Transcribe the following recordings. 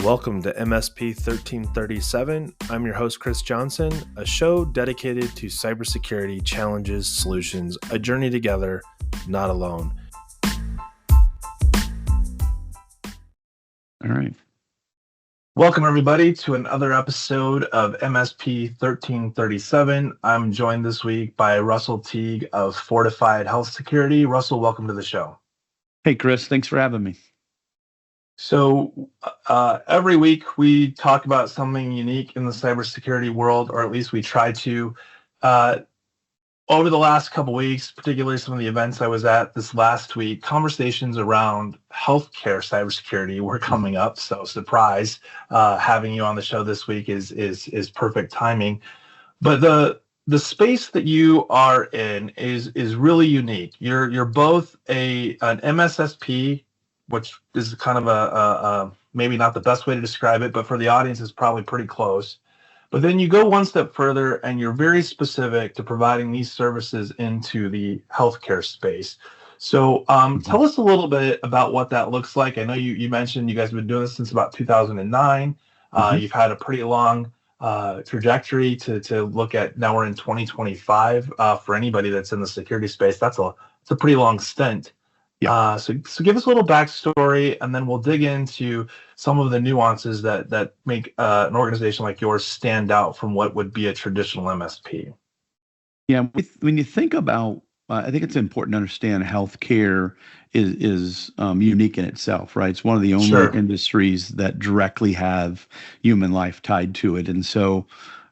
Welcome to MSP 1337. I'm your host, Chris Johnson, a show dedicated to cybersecurity challenges, solutions, a journey together, not alone. All right. Welcome, everybody, to another episode of MSP 1337. I'm joined this week by Russell Teague of Fortified Health Security. Russell, welcome to the show. Hey, Chris, thanks for having me. So every week we talk about something unique in the cybersecurity world, or at least we try to. Over the last couple weeks, particularly some of the events I was at this last week, conversations around healthcare cybersecurity were coming up. So surprise, having you on the show this week is perfect timing. But the space that you are in is really unique. You're both an MSSP, which is kind of a maybe not the best way to describe it, but for the audience it's probably pretty close. But then you go one step further and you're very specific to providing these services into the healthcare space. So tell us a little bit about what that looks like. I know you mentioned you guys have been doing this since about 2009. You've had a pretty long trajectory to look at. Now we're in 2025. For anybody that's in the security space, it's a pretty long stint. Yeah. So give us a little backstory, and then we'll dig into some of the nuances that make an organization like yours stand out from what would be a traditional MSP. Yeah, when you think about, I think it's important to understand healthcare is unique in itself, right? It's one of the only industries that directly have human life tied to it. And so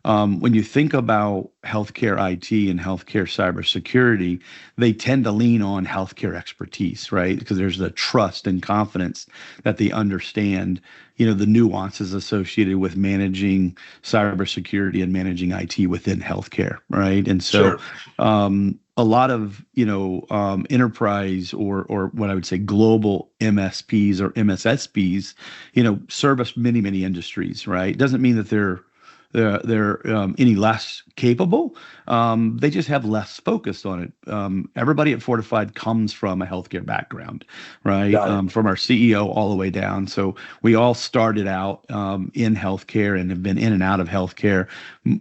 when you think about healthcare IT and healthcare cybersecurity, they tend to lean on healthcare expertise, right? Because there's the trust and confidence that they understand, the nuances associated with managing cybersecurity and managing IT within healthcare, right? And so a lot of, enterprise or what I would say global MSPs or MSSPs, service many, many industries, right? It doesn't mean that they're any less capable. They just have less focus on it. Everybody at Fortified comes from a healthcare background, right? From our CEO all the way down. So we all started out in healthcare and have been in and out of healthcare.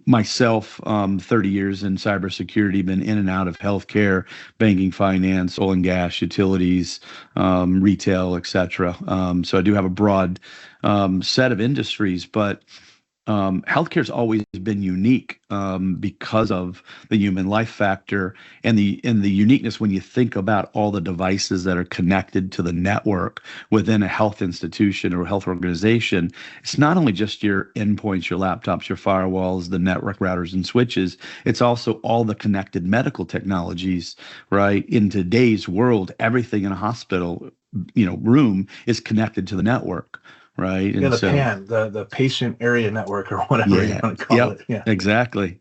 Myself, 30 years in cybersecurity, been in and out of healthcare, banking, finance, oil and gas, utilities, retail, etc. So I do have a broad set of industries, but healthcare's always been unique because of the human life factor and the uniqueness when you think about all the devices that are connected to the network within a health institution or health organization. It's not only just your endpoints, your laptops, your firewalls, the network routers and switches. It's also all the connected medical technologies, right? In today's world, everything in a hospital, room is connected to the network. Right. Yeah, and PAN, the patient area network or whatever you want to call it. Yeah, exactly.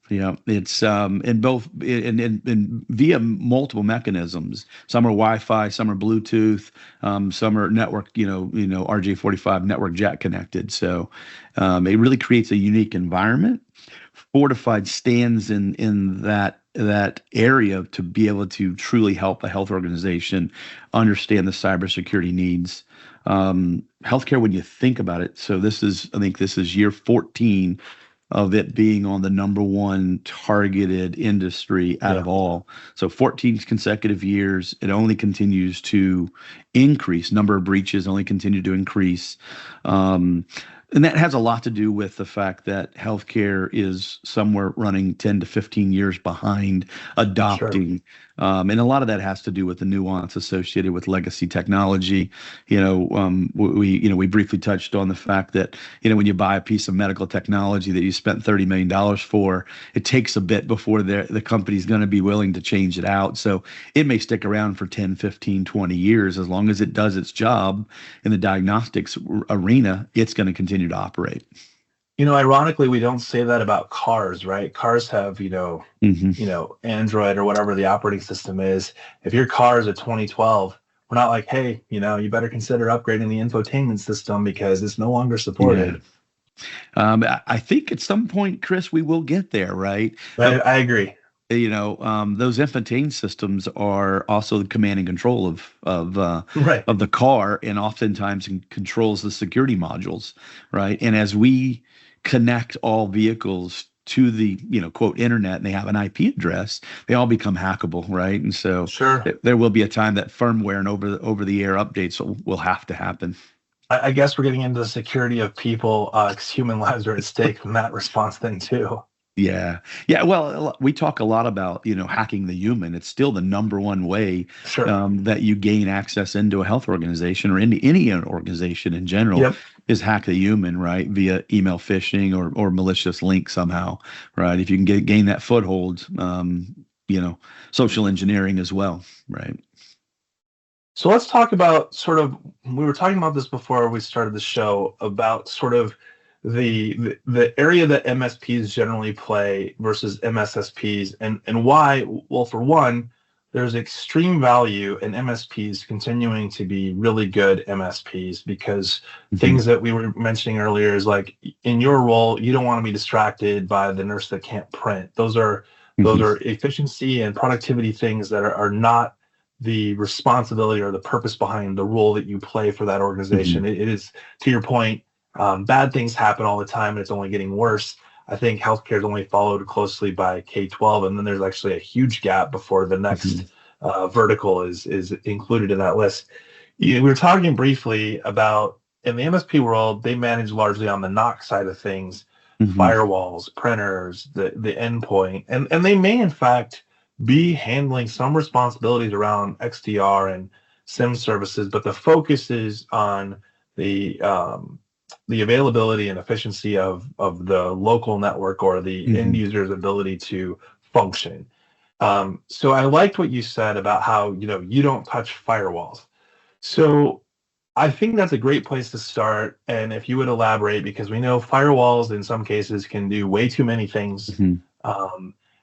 Yeah, it's in both in via multiple mechanisms. Some are Wi-Fi, some are Bluetooth, some are network, RJ45 network jack connected. So it really creates a unique environment. Fortified stands in that area to be able to truly help a health organization understand the cybersecurity needs. Healthcare, when you think about it, so I think this is year 14 of it being on the number one targeted industry out of all. So 14 consecutive years, it only continues to increase. Number of breaches only continue to increase. And that has a lot to do with the fact that healthcare is somewhere running 10 to 15 years behind adopting. And a lot of that has to do with the nuance associated with legacy technology. We briefly touched on the fact that, when you buy a piece of medical technology that you spent $30 million for, it takes a bit before the company's going to be willing to change it out. So it may stick around for 10, 15, 20 years. As long as it does its job in the diagnostics arena, it's going to continue to operate. Ironically, we don't say that about cars, right? Cars have, Android or whatever the operating system is. If your car is a 2012, we're not like, hey, you better consider upgrading the infotainment system because it's no longer supported. I think at some point, Chris, we will get there, right? I agree. those infotainment systems are also the command and control Right. of the car, and oftentimes controls the security modules, right? And as we connect all vehicles to the quote internet, and they have an IP address, they all become hackable, right? And so Sure. there will be a time that firmware and over the air updates will have to happen. I guess we're getting into the security of people, because human lives are at stake from that response thing too. Yeah. Yeah. Well, we talk a lot about, hacking the human. It's still the number one way Sure. that you gain access into a health organization or into any organization in general. Yep. Is hack the human, right? Via email phishing or malicious link somehow, right? If you can gain that foothold, social engineering as well, right? So let's talk about we were talking about this before we started the show, about sort of the area that MSPs generally play versus MSSPs, and why. Well, for one, there's extreme value in MSPs continuing to be really good MSPs, because things that we were mentioning earlier is like, in your role, you don't want to be distracted by the nurse that can't print. Those are efficiency and productivity things that are not the responsibility or the purpose behind the role that you play for that organization. It is, to your point, bad things happen all the time, and it's only getting worse. I think healthcare is only followed closely by K-12, and then there's actually a huge gap before the next vertical is included in that list. We were talking briefly about, in the MSP world, they manage largely on the NOC side of things, firewalls, printers, the endpoint, and they may in fact be handling some responsibilities around XDR and SIM services, but the focus is on the availability and efficiency of the local network, or the end user's ability to function. So I liked what you said about how you don't touch firewalls. So I think that's a great place to start. And if you would elaborate, because we know firewalls in some cases can do way too many things.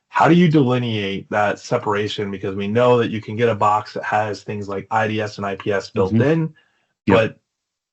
How do you delineate that separation? Because we know that you can get a box that has things like IDS and IPS built in, but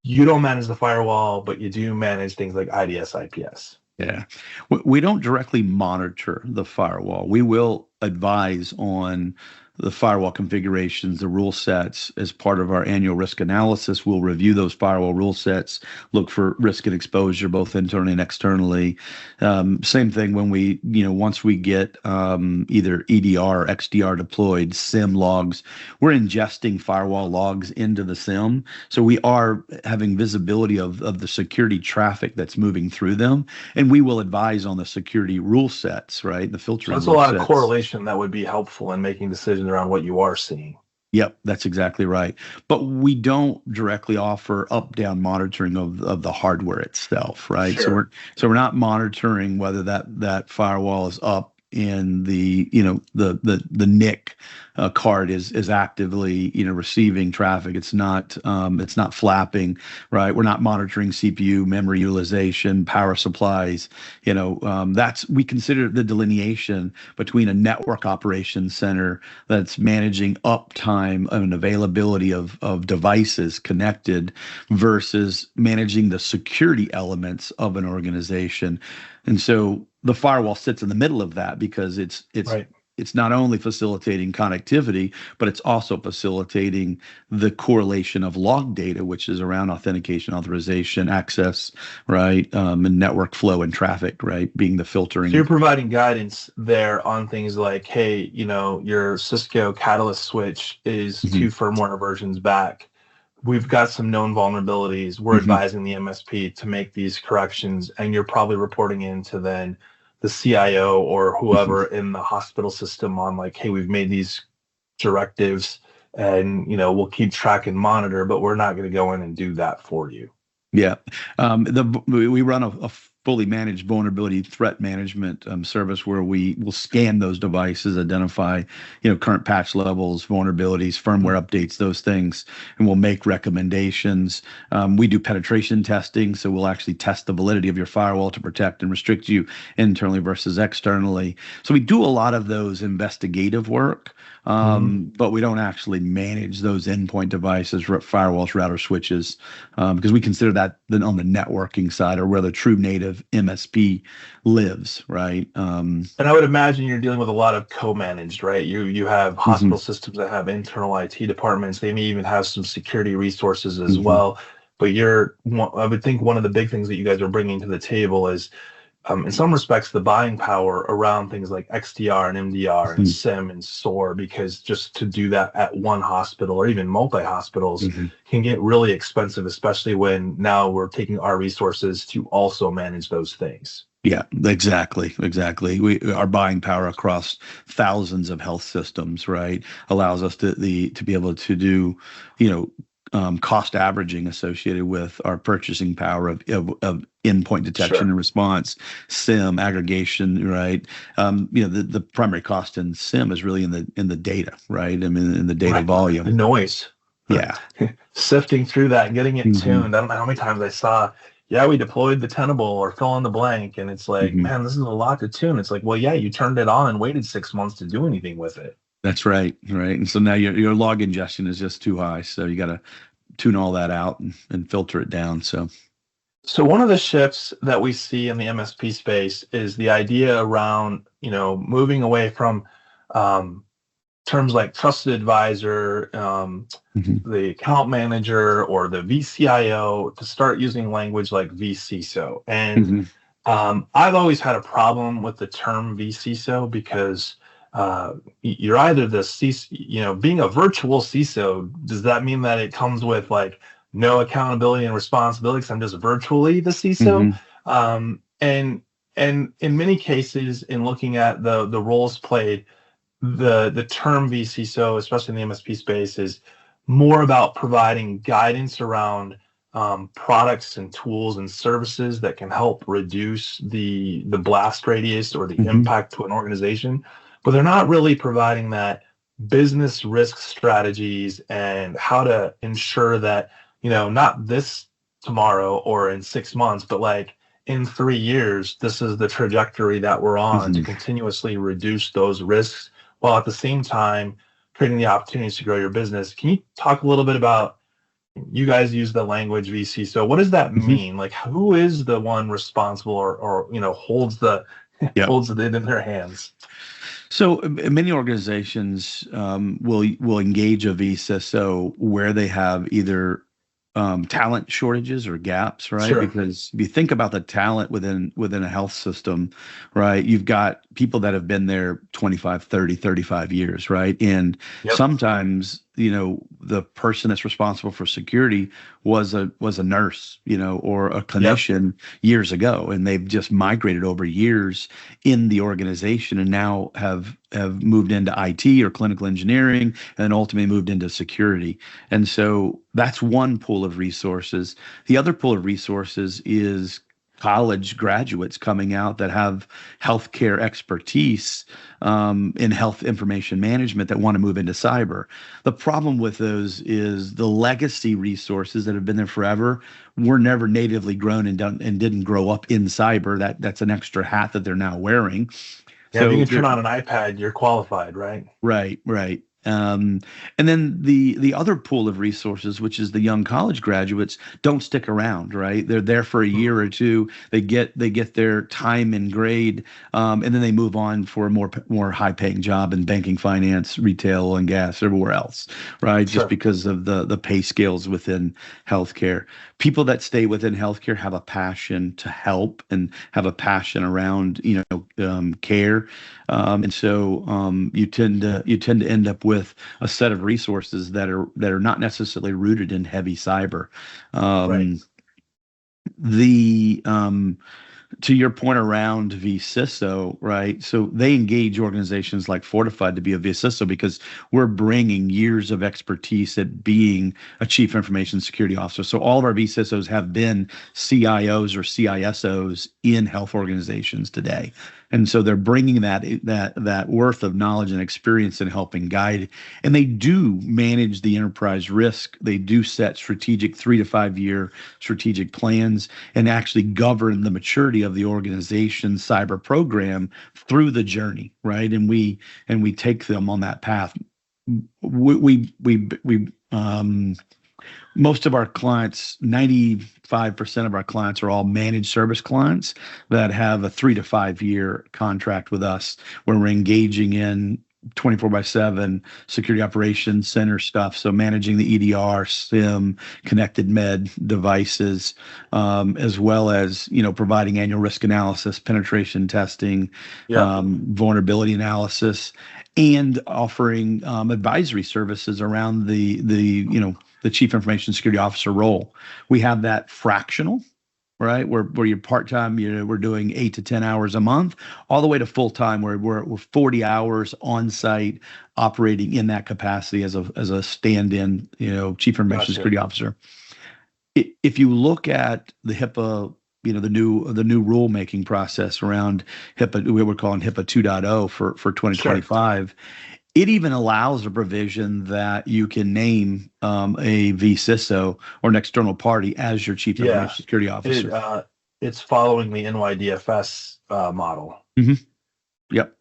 you don't manage the firewall, but you do manage things like IDS, IPS. Yeah. We don't directly monitor the firewall. We will advise on the firewall configurations, the rule sets. As part of our annual risk analysis, we'll review those firewall rule sets, look for risk and exposure, both internally and externally. Same thing when we, once we get either EDR or XDR deployed, SIM logs, we're ingesting firewall logs into the SIM. So we are having visibility of the security traffic that's moving through them. And we will advise on the security rule sets, right? The filtering. So that's a lot of correlation that would be helpful in making decisions around what you are seeing. Yep, that's exactly right. But we don't directly offer up-down monitoring of the hardware itself, right? Sure. So we're not monitoring whether that firewall is up in the NIC card is actively receiving traffic. It's not flapping, right? We're not monitoring CPU memory utilization, power supplies. We consider the delineation between a network operations center that's managing uptime and availability of devices connected versus managing the security elements of an organization. And so the firewall sits in the middle of that, because it's right. It's not only facilitating connectivity, but it's also facilitating the correlation of log data, which is around authentication, authorization, access, right, and network flow and traffic, right, being the filtering. So you're providing guidance there on things like, hey, your Cisco Catalyst switch is 2 firmware versions back. We've got some known vulnerabilities. We're advising the MSP to make these corrections, and you're probably reporting into then the CIO or whoever in the hospital system on like, hey, we've made these directives, and we'll keep track and monitor, but we're not going to go in and do that for you. Yeah, we run a fully managed vulnerability threat management service where we will scan those devices, identify current patch levels, vulnerabilities, firmware updates, those things, and we'll make recommendations. We do penetration testing, so we'll actually test the validity of your firewall to protect and restrict you internally versus externally. So we do a lot of those investigative work, but we don't actually manage those endpoint devices, firewalls, router switches, because we consider that then on the networking side, or where the true native of MSP lives, right? And I would imagine you're dealing with a lot of co-managed, right? You have hospital systems that have internal IT departments. They may even have some security resources as well. But I would think one of the big things that you guys are bringing to the table is, in some respects, the buying power around things like XDR and MDR and SIM and SOAR, because just to do that at one hospital or even multi-hospitals can get really expensive, especially when now we're taking our resources to also manage those things. Yeah, exactly. Our buying power across thousands of health systems, right, allows us to be able to do, cost averaging associated with our purchasing power of endpoint detection and response, SIM aggregation, right? The primary cost in SIM is really in the data, right? I mean, in the data volume, the noise. Yeah, sifting through that and getting it tuned. I don't know how many times I saw, we deployed the Tenable or fill in the blank, and it's like, man, this is a lot to tune. It's like, well, yeah, you turned it on and waited 6 months to do anything with it. That's right. And so now your log ingestion is just too high. So you got to tune all that out and filter it down. So one of the shifts that we see in the MSP space is the idea around, moving away from terms like trusted advisor, the account manager, or the VCIO, to start using language like vCISO. And I've always had a problem with the term vCISO because you're either the CISO, being a virtual CISO, does that mean that it comes with like no accountability and responsibility because I'm just virtually the CISO? And in many cases, in looking at the roles played, the term vCISO, especially in the MSP space, is more about providing guidance around products and tools and services that can help reduce the blast radius or the impact to an organization. But they're not really providing that business risk strategies and how to ensure that, not this tomorrow or in 6 months, but like in 3 years, this is the trajectory that we're on to continuously reduce those risks, while at the same time creating the opportunities to grow your business. Can you talk a little bit about, you guys use the language VC, so what does that mean? Like, who is the one responsible or holds it in their hands? So many organizations will engage a vCISO where they have either talent shortages or gaps, right? Sure. Because if you think about the talent within a health system, right, you've got people that have been there 25, 30, 35 years, right? And sometimes, the person that's responsible for security was a nurse, or a clinician years ago, and they've just migrated over years in the organization and now have moved into IT or clinical engineering and then ultimately moved into security. And so that's one pool of resources. The other pool of resources is college graduates coming out that have healthcare expertise in health information management that want to move into cyber. The problem with those is the legacy resources that have been there forever were never natively grown and didn't grow up in cyber. That's an extra hat that they're now wearing. Yeah, so if you can turn on an iPad, you're qualified, right? Right. And then the other pool of resources, which is the young college graduates, don't stick around, right? They're there for a year or two. They get their time and grade, and then they move on for a more high paying job in banking, finance, retail, oil and gas, everywhere else, right? Just because of the pay scales within healthcare. People that stay within healthcare have a passion to help and have a passion around care, and so you tend to end up with a set of resources that are not necessarily rooted in heavy cyber. To your point around vCISO, right? So they engage organizations like Fortified to be a vCISO because we're bringing years of expertise at being a chief information security officer. So all of our vCISOs have been CIOs or CISOs in health organizations today. And so they're bringing that worth of knowledge and experience in helping guide, and they do manage the enterprise risk. They do set strategic 3 to 5 year strategic plans and actually govern the maturity of the organization's cyber program through the journey, right? And we take them on that path. We Most of our clients, 95% of our clients are all managed service clients that have a 3 to 5 year contract with us where we're engaging in 24/7 security operations center stuff. So managing the EDR, SIM, connected med devices, as well as, providing annual risk analysis, penetration testing, vulnerability analysis, and offering advisory services around the chief information security officer role. We have that fractional, right? Where you're part-time, we're doing 8 to 10 hours a month, all the way to full-time where we're 40 hours on site operating in that capacity as a stand-in, chief information security officer. If you look at the HIPAA, the new rule-making process around HIPAA, we were calling HIPAA 2.0 for 2025. Sure. It even allows a provision that you can name a vCISO or an external party as your chief information security officer. It's following the NYDFS model. Mm-hmm. Yep.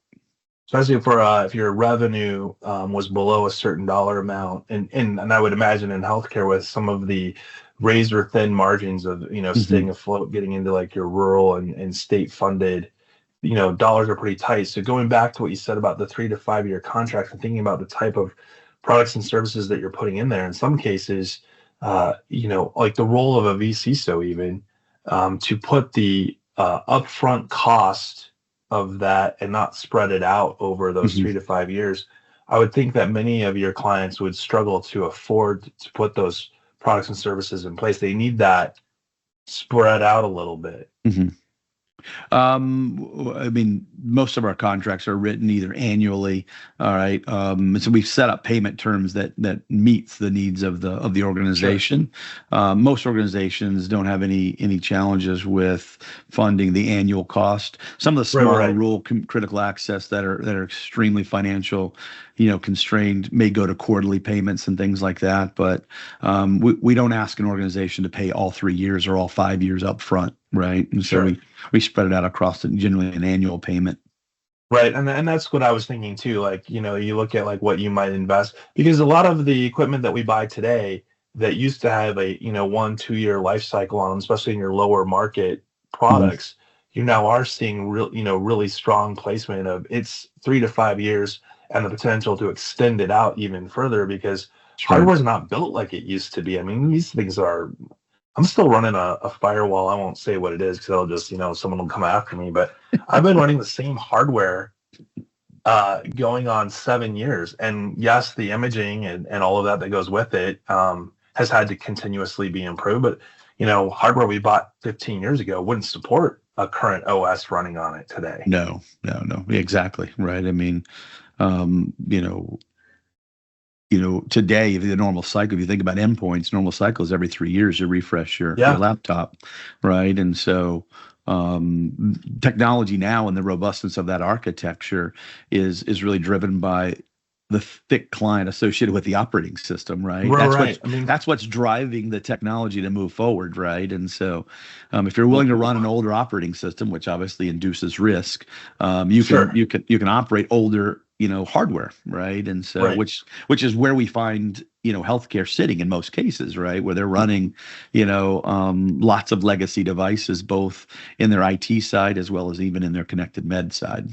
Especially if your revenue was below a certain dollar amount, and I would imagine in healthcare with some of the razor thin margins of staying afloat, getting into like your rural and state funded. Dollars are pretty tight. So going back to what you said about the 3 to 5 year contracts and thinking about the type of products and services that you're putting in there, in some cases, like the role of a vCISO even, to put the upfront cost of that and not spread it out over those 3 to 5 years, I would think that many of your clients would struggle to afford to put those products and services in place. They need that spread out a little bit. Mm-hmm. Most of our contracts are written either annually. All right. So we've set up payment terms that meets the needs of the organization. Sure. Most organizations don't have any challenges with funding the annual cost. Some of the smaller rural critical access that are extremely financial, constrained may go to quarterly payments and things like that. But we don't ask an organization to pay all 3 years or all 5 years up front. Right. And so we spread it out across generally an annual payment. Right. And that's what I was thinking too. Like, you look at like what you might invest, because a lot of the equipment that we buy today that used to have a, 1-2 year life cycle on them, especially in your lower market products, you now are seeing really strong placement of it's 3 to 5 years and the potential to extend it out even further because hardware is not built like it used to be. I mean, these things are. I'm still running a firewall. I won't say what it is because I'll just, someone will come after me. But I've been running the same hardware going on 7 years. And yes, the imaging and all of that goes with it has had to continuously be improved. But, hardware we bought 15 years ago wouldn't support a current OS running on it today. No. Exactly. Right. I mean, today, the normal cycle, if you think about endpoints, normal cycle is every 3 years you refresh your laptop, right? And so technology now and the robustness of that architecture is really driven by the thick client associated with the operating system, right? That's what's driving the technology to move forward, right? And so if you're willing to run an older operating system, which obviously induces risk, you can operate older hardware, right? And so which is where we find healthcare sitting in most cases, right? Where they're running lots of legacy devices, both in their IT side as well as even in their connected med side.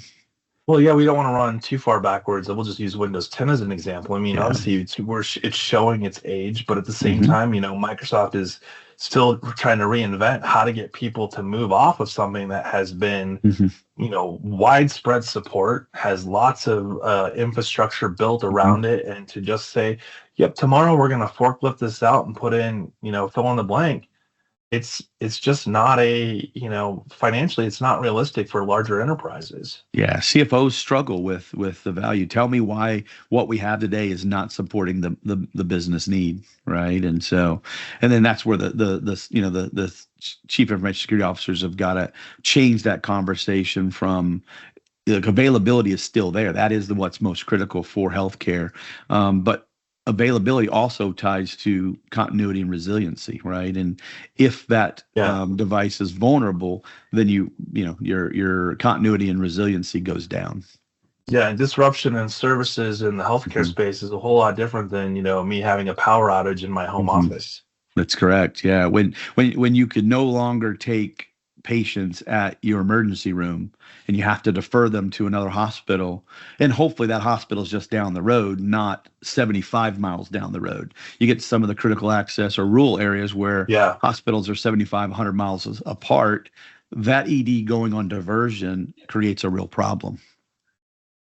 Well, yeah, we don't want to run too far backwards. We'll just use Windows 10 as an example. I mean, obviously it's showing its age, but at the same time, Microsoft is still trying to reinvent how to get people to move off of something that has been, widespread support, has lots of infrastructure built around it, and to just say, yep, tomorrow we're going to forklift this out and put in, fill in the blank. It's just not financially, it's not realistic for larger enterprises. Yeah, CFOs struggle with the value. Tell me why what we have today is not supporting the business need, right? And so, and then that's where the chief information security officers have got to change that conversation from. Like, availability is still there. That is what's most critical for healthcare, but availability also ties to continuity and resiliency, right? And if that device is vulnerable, then your continuity and resiliency goes down. Yeah, and disruption in services in the healthcare Mhm. space is a whole lot different than, me having a power outage in my home Mhm. office. That's correct. Yeah. When you could no longer take patients at your emergency room and you have to defer them to another hospital, and hopefully that hospital is just down the road, not 75 miles down the road. You get some of the critical access or rural areas where Yeah. hospitals are 75, 100 miles apart. That ED going on diversion creates a real problem.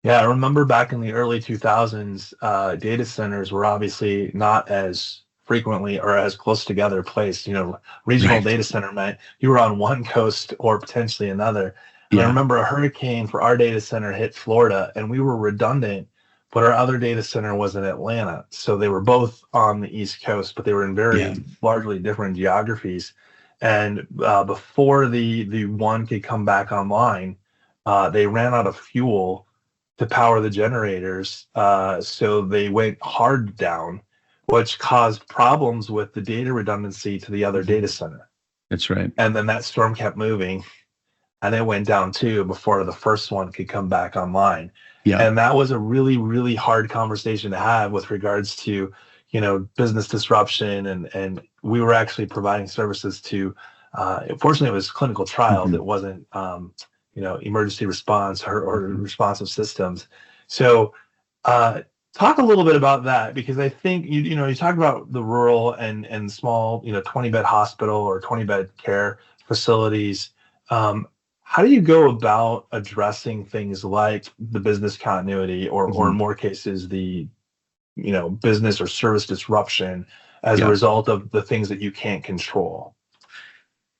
Yeah, I remember back in the early 2000s, data centers were obviously not as frequently or as close together placed. Regional Right. data center meant you were on one coast or potentially another. And I Yeah. remember a hurricane for our data center hit Florida, and we were redundant, but our other data center was in Atlanta. So they were both on the East Coast, but they were in Yeah. very largely different geographies. And before the one could come back online, they ran out of fuel to power the generators. So they went hard down, which caused problems with the data redundancy to the other Mhm. data center. That's right. And then that storm kept moving and it went down too before the first one could come back online. Yeah. And that was a really, really hard conversation to have with regards to, business disruption. And we were actually providing services to, fortunately, it was clinical trials. Mhm. It wasn't, emergency response or responsive systems. So, uh, talk a little bit about that because I think you talk about the rural and small 20-bed hospital or 20-bed care facilities. Um, how do you go about addressing things like the business continuity or in Mhm. more cases the business or service disruption as a Yeah. result of the things that you can't control?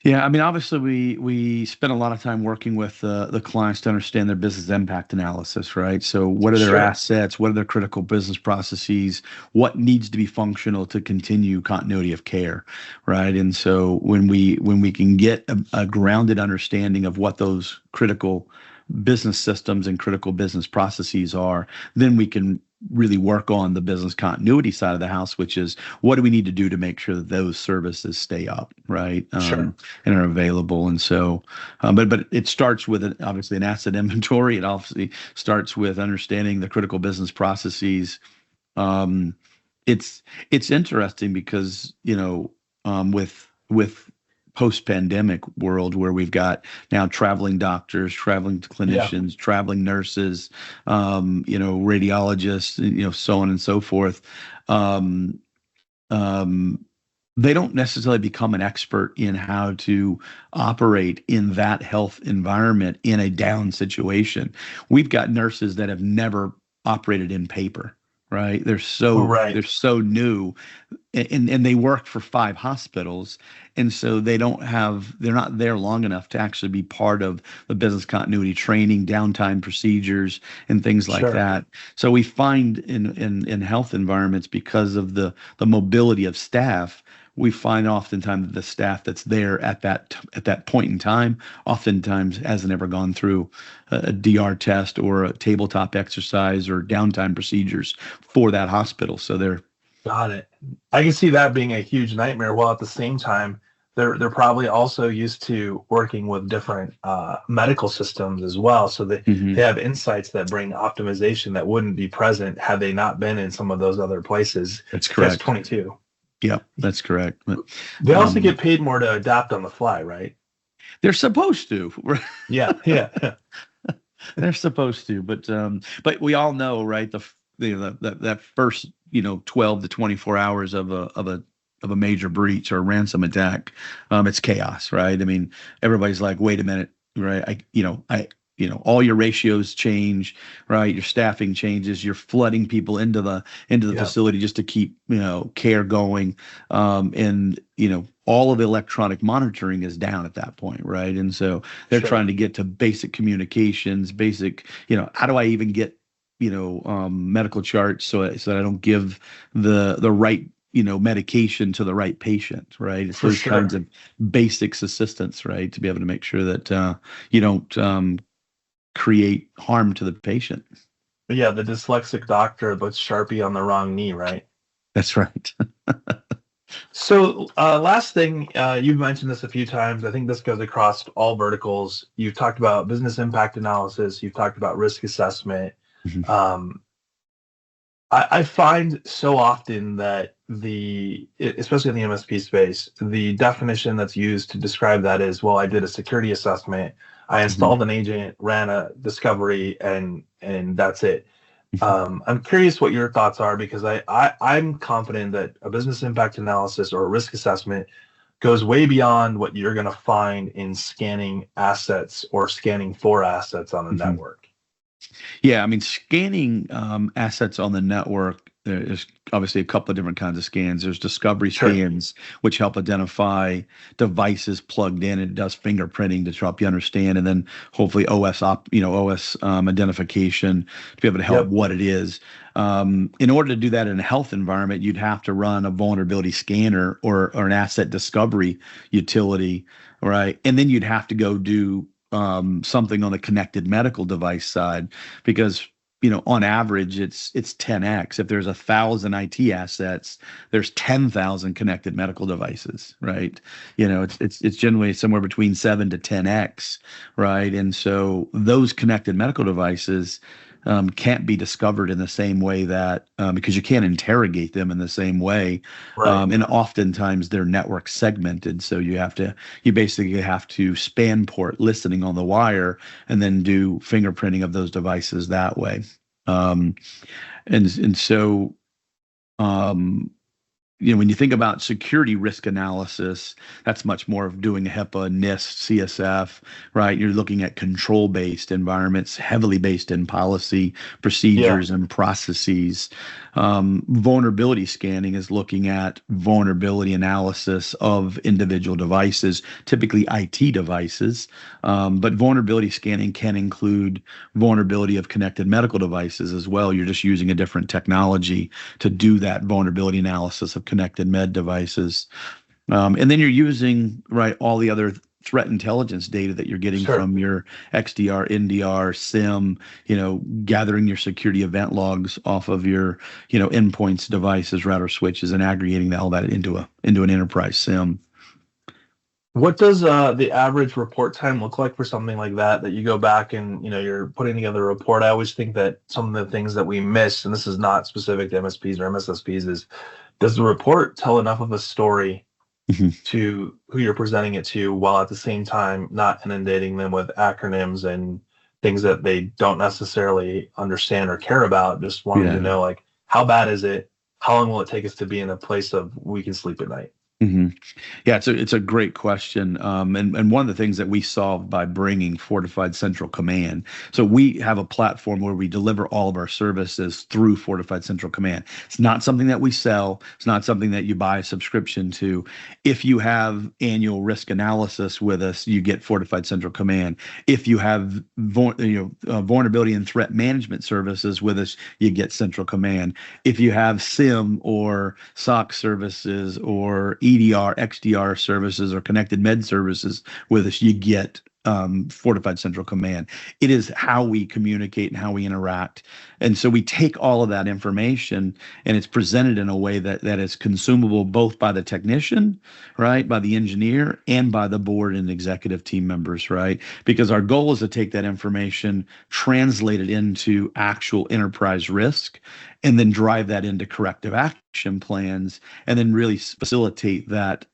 Yeah, I mean, obviously, we spend a lot of time working with the clients to understand their business impact analysis, right? So, what are their Sure. assets? What are their critical business processes? What needs to be functional to continue continuity of care, right? And so, when we can get a grounded understanding of what those critical business systems and critical business processes are, then we can really work on the business continuity side of the house, which is what do we need to do to make sure that those services stay up, right? Sure. And are available. And so, but it starts with obviously an asset inventory. It obviously starts with understanding the critical business processes. Um, it's interesting because with post-pandemic world where we've got now traveling doctors, traveling Yeah. clinicians, traveling nurses, radiologists, so on and so forth. Um, um, they don't necessarily become an expert in how to operate in that health environment in a down situation. We've got nurses that have never operated in paper, right? They're Right. so new, and they work for 5 hospitals, and so they're not there long enough to actually be part of the business continuity training, downtime procedures, and things like Sure. that. So we find in health environments, because of the mobility of staff, we find oftentimes that the staff that's there at that point in time oftentimes hasn't ever gone through a DR test or a tabletop exercise or downtime procedures for that hospital. So they're Got it. I can see that being a huge nightmare, while at the same time, they're probably also used to working with different medical systems as well. So they Mhm. have insights that bring optimization that wouldn't be present had they not been in some of those other places. That's Catch correct. 22. Yep, that's correct. But They also um, get paid more to adapt on the fly, right? they're supposed to. Yeah, yeah, They're supposed to, but we all know, right? That first 12 to 24 hours of a major breach or ransom attack, it's chaos, right? I mean, everybody's like, wait a minute, right? All your ratios change, right? Your staffing changes. You're flooding people into the yeah, facility just to keep care going, and all of the electronic monitoring is down at that point, right? And so they're sure, trying to get to basic communications, how do I even get, medical charts so that I don't give the right, medication to the right patient, right? It's for those kinds sure. of basics assistance, right? To be able to make sure that you don't create harm to the patient. But yeah, the dyslexic doctor puts Sharpie on the wrong knee, right? That's right. So last thing, you've mentioned this a few times. I think this goes across all verticals. You've talked about business impact analysis. You've talked about risk assessment. Mhm. Um, I find so often that especially in the MSP space, the definition that's used to describe that is, well, I did a security assessment, I Mhm. installed an agent, ran a discovery, and that's it. Mhm. I'm curious what your thoughts are, because I'm confident that a business impact analysis or a risk assessment goes way beyond what you're going to find in scanning assets or scanning for assets on a Mhm. network. Yeah, I mean, scanning assets on the network, there's obviously a couple of different kinds of scans. There's discovery Sure. scans, which help identify devices plugged in. It does fingerprinting to help you understand, and then hopefully OS identification to be able to help Yep. what it is. In order to do that in a health environment, you'd have to run a vulnerability scanner or an asset discovery utility, right? And then you'd have to go do something on the connected medical device side, because on average it's 10x. If there's 1,000 IT assets, there's 10,000 connected medical devices, right? It's generally somewhere between 7 to 10x, right? And so those connected medical devices can't be discovered in the same way that because you can't interrogate them in the same way, Right. and oftentimes they're network segmented, so you basically have to span port listening on the wire and then do fingerprinting of those devices that way. Um, and so um, when you think about security risk analysis, that's much more of doing a HIPAA, NIST, CSF, right? You're looking at control-based environments, heavily based in policy, Yeah. procedures, and processes. Vulnerability scanning is looking at vulnerability analysis of individual devices, typically IT devices. But vulnerability scanning can include vulnerability of connected medical devices as well. You're just using a different technology to do that vulnerability analysis of connected med devices. And then you're using, right, all the other threat intelligence data that you're getting Sure. from your XDR, NDR, SIM, gathering your security event logs off of your, endpoints, devices, router switches, and aggregating all that into an enterprise SIM. What does the average report time look like for something like that? That you go back and you're putting together a report. I always think that some of the things that we miss, and this is not specific to MSPs or MSSPs, is does the report tell enough of a story Mhm. to who you're presenting it to, while at the same time not inundating them with acronyms and things that they don't necessarily understand or care about, just wanting to Yeah. know, like, how bad is it? How long will it take us to be in a place of we can sleep at night? hmm Yeah, it's a great question, and one of the things that we solved by bringing Fortified Central Command. So we have a platform where we deliver all of our services through Fortified Central Command. It's not something that we sell. It's not something that you buy a subscription to. If you have annual risk analysis with us, you get Fortified Central Command. If you have vulnerability and threat management services with us, you get Central Command. If you have SIM or SOC services or EDR, XDR services, or connected med services with us, you get Fortified Central Command. It is how we communicate and how we interact. And so we take all of that information and it's presented in a way that is consumable both by the technician, right, by the engineer, and by the board and executive team members, right? Because our goal is to take that information, translate it into actual enterprise risk, and then drive that into corrective action plans, and then really facilitate that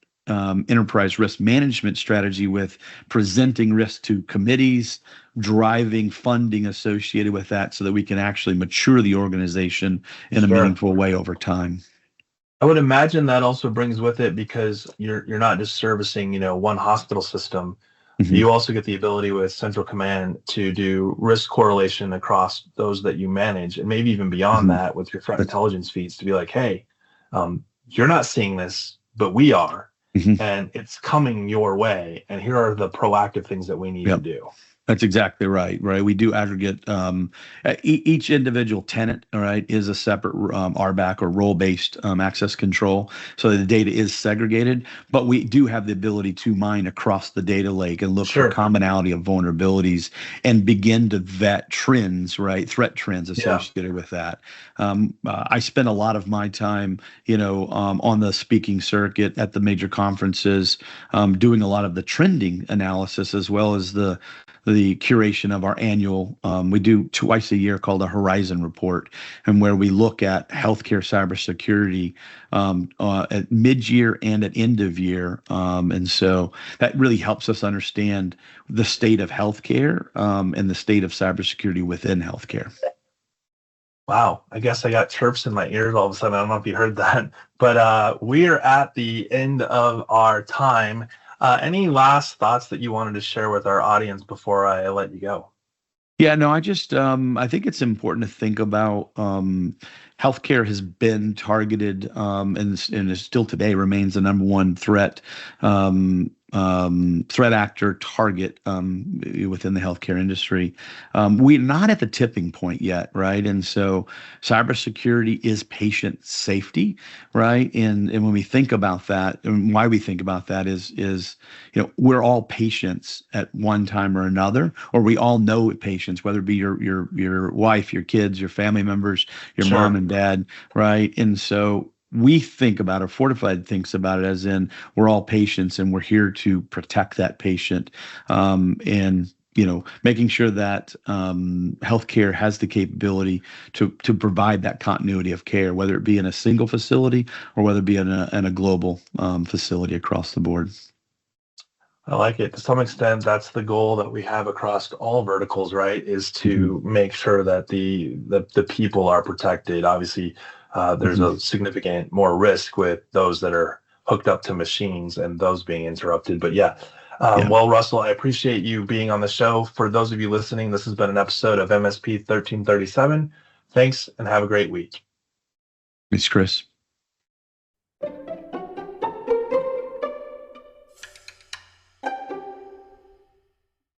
enterprise risk management strategy with presenting risk to committees, driving funding associated with that so that we can actually mature the organization in a Sure. meaningful way over time. I would imagine that also brings with it, because you're not just servicing, one hospital system. Mhm. You also get the ability with Central Command to do risk correlation across those that you manage, and maybe even beyond Mhm. that with your threat That's intelligence feeds, to be like, hey, you're not seeing this, but we are, mhm. and it's coming your way, and here are the proactive things that we need to Yep. do. That's exactly right. Right. We do aggregate each individual tenant. All right, is a separate RBAC or role-based access control. So the data is segregated, but we do have the ability to mine across the data lake and look for commonality of vulnerabilities and begin to vet trends, right? Threat trends associated with that. I spend a lot of my time, on the speaking circuit at the major conferences, doing a lot of the trending analysis as well as the curation of our annual, we do twice a year called a Horizon Report, and where we look at healthcare cybersecurity at mid-year and at end of year. And so that really helps us understand the state of healthcare and the state of cybersecurity within healthcare. Wow, I guess I got chirps in my ears all of a sudden. I don't know if you heard that, but we are at the end of our time. Any last thoughts that you wanted to share with our audience before I let you go? Yeah, no, I think it's important to think about healthcare has been targeted and is still today remains the number one threat actor target within the healthcare industry. We're not at the tipping point yet, right? And so cybersecurity is patient safety, right? And when we think about that, and why we think about that is we're all patients at one time or another, or we all know patients, whether it be your wife, your kids, your family members, your mom and dad, right? And so we think about it, Fortified thinks about it as in we're all patients and we're here to protect that patient, and making sure that healthcare has the capability to provide that continuity of care, whether it be in a single facility or whether it be in a global facility across the board. I like it. To some extent, that's the goal that we have across all verticals, right? Is to make sure that the people are protected. Obviously, there's a significant more risk with those that are hooked up to machines and those being interrupted. But well, Russell, I appreciate you being on the show. For those of you listening, this has been an episode of MSP 1337. Thanks and have a great week. Thanks, Chris.